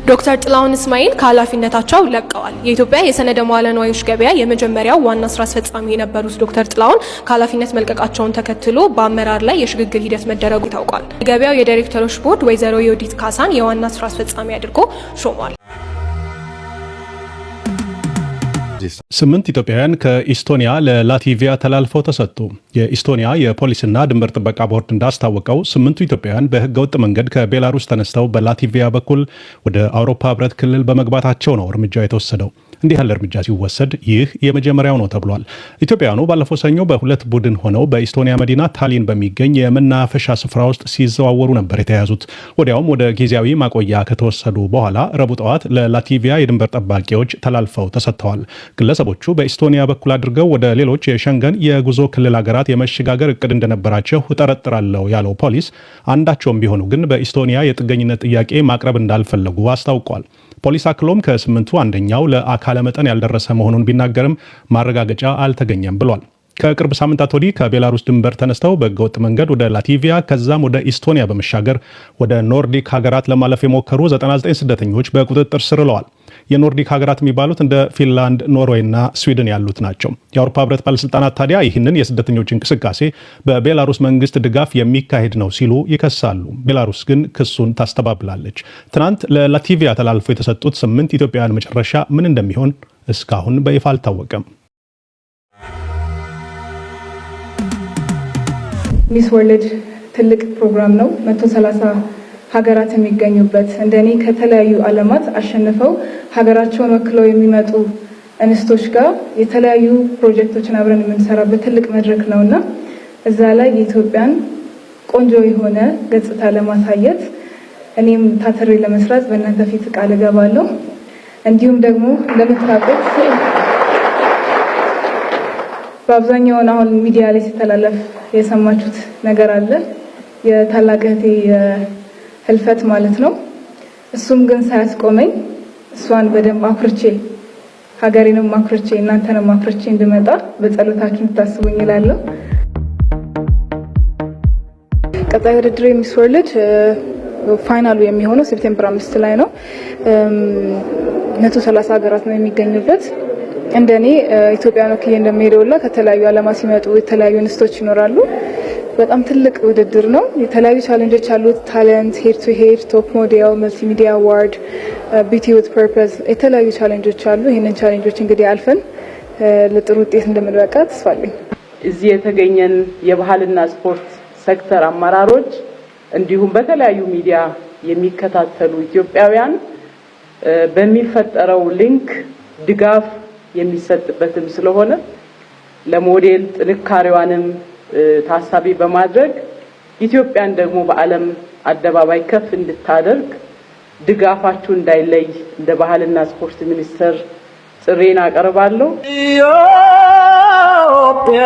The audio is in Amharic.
ዶክተር ጥላሁን እስማኤል ከኃላፊነታቸው ለቀዋል። የኢትዮጵያ የሰነደ መዋለ ንዋዮች ገበያ የመጀመሪያው ዋና ስራ አስፈጻሚ የነበሩት ዶክተር ጥላሁን ከኃላፊነት መልቀቃቸውን ተከትሎ በአመራር ላይ የሽግግር ሂደት መደረጉ ታውቋል። የገበያው የዳይሬክተሮች ቦርድ ወይዘሮ ዮዲት ካሳን የዋና ስራ አስፈጻሚ አድርጎ ሾሟል። 8 ኢትዮጵያውያን ከኢስቶኒያ ለላቲቪያ ተላልፈው ተሰጡ። የኢስቶኒያ የፖሊስና ድንበር ጥበቃ ቦርድ እንዳስታወቀው 8 ኢትዮጵያውያን በህገወጥ መንገድ ከቤላሩስ ተነስተው በላቲቪያ በኩል ወደ አውሮፓ ህብረት ክልል በመግባታቸው ነው እርምጃው የተወሰደው። እንዲህ ያለ እርምጃ ሲወሰድ ይህ የመጀመሪያው ነው ተብሏል። ኢትዮጵያውያኑ ባለፈው ሰኞ በሁለት ቡድን ሆነው በኢስቶኒያ መዲና ታሊን በሚገኝ የመናፈሻ ስፍራ ውስጥ ሲዘዋወሩ ነበር የተያዙት። ወዲያውም ወደ ጊዜያዊ ማቆያ ከተወሰዱ በኋላ ረቡዕ ጠዋት ለላቲቪያ የድንበር ጠባቂዎች ተላልፈው ተሰጥተዋል። ግለሰቦቹ በኢስቶኒያ በኩል አድርገው ወደ ሌሎች የሸንገን የጉዞ ክልል ሀገራት የመሸጋገር እቅድ እንደነበራቸው እጠረጥራለሁ ያለው ፖሊስ አንዳቸውም ቢሆኑ ግን በኢስቶኒያ የጥገኝነት ጥያቄ ማቅረብ እንዳልፈለጉ አስታውቋል። ፖሊስ አክሎም ከ8ቱ አንደኛው ለአካለ መጠን ያልደረሰ መሆኑን ቢናገርም ማረጋገጫ አልተገኘም ብሏል። ከቅርብ ሳምንታት ወዲህ ከቤላሩስ ድንበር ተነስተው በህገወጥ መንገድ ወደ ላቲቪያ ከዛም ወደ ኢስቶኒያ በመሻገር ወደ ኖርዲክ ሀገራት ለማለፍ የሞከሩ 99 ስደተኞች በቁጥጥር ስር ውለዋል። የኖርዲክ ሀገራት የሚባሉት እንደ ፊንላንድ፣ ኖርዌይ እና ስዊድን ያሉት ናቸው። የአውሮፓ ህብረት ባለስልጣናት ታዲያ ይህንን የስደተኞች እንቅስቃሴ በቤላሩስ መንግስት ድጋፍ የሚካሄድ ነው ሲሉ ይከሳሉ። ቤላሩስ ግን ክሱን ታስተባብላለች። ትናንት ለላቲቪያ ተላልፈው የተሰጡት 8 ኢትዮጵያውያን መጨረሻ ምን እንደሚሆን እስካሁን በይፋ አልታወቀም። ሚስ ወርልድ ትልቅ ፕሮግራም ነው። 130 ሀገራት የሚገኙበት እንደኔ ከተለያዩ ዓለማት አሸንፈው ሀገራቸውን ወክለው የሚመጡ እንስቶች ጋር የተለያዩ ፕሮጀክቶችን አብረን የምንሰራበት ትልቅ መድረክ ነውና እዛ ላይ የኢትዮጵያን ቆንጆ የሆነ ገጽታ ለማሳየት እኔም ታትሬ ለመስራት በእናንተ ፊት ቃል እገባለሁ። እንዲሁም ደግሞ ለምታውቁት በአብዛኛው አሁን ሚዲያ ላይ ሲተላለፍ የሰማችሁት ነገር አለ፣ የታላቅ እህቴ ህልፈት ማለት ነው። እሱም ግን ሳያስቆመኝ እሷን በደንብ አኩርቼ ሀገሬንም አኩርቼ እናንተንም አኩርቼ እንድመጣ በጸሎታችሁ እንድታስቡኝ እላለሁ። ቀጣይ ውድድር ሚስ ወርልድ ፋይናሉ የሚሆነው ሴፕቴምበር 5 ላይ ነው። 130 ሀገራት ነው የሚገኙበት። እንደኔ ኢትዮጵያን ወክዬ እንደምሄደውላ ከተለያዩ ዓለማት ሲመጡ የተለያዩ እንስቶች ይኖራሉ። በጣም ትልቅ ውድድር ነው። የተለያዩ ቻሌንጆች አሉት። ታለንት፣ ሄድ ቱ ሄድ፣ ቶፕ ሞዴል፣ መልቲሚዲያ አዋርድ፣ ቢዩቲ ዊዝ ፐርፐዝ የተለያዩ ቻሌንጆች አሉ። ይህንን ቻሌንጆች እንግዲህ አልፈን ለጥሩ ውጤት እንደምንበቃ ተስፋ አለኝ። እዚህ የተገኘን የባህልና ስፖርት ሴክተር አመራሮች እንዲሁም በተለያዩ ሚዲያ የሚከታተሉ ኢትዮጵያውያን በሚፈጠረው ሊንክ ድጋፍ የሚሰጥበትም ስለሆነ ለሞዴል ጥንካሬዋንም ታሳቢ በማድረግ ኢትዮጵያን ደግሞ በዓለም አደባባይ ከፍ እንድታደርግ ድጋፋችሁ እንዳይለይ እንደ ባህልና ስፖርት ሚኒስቴር ጥሬን አቀርባለሁ። ኢትዮጵያ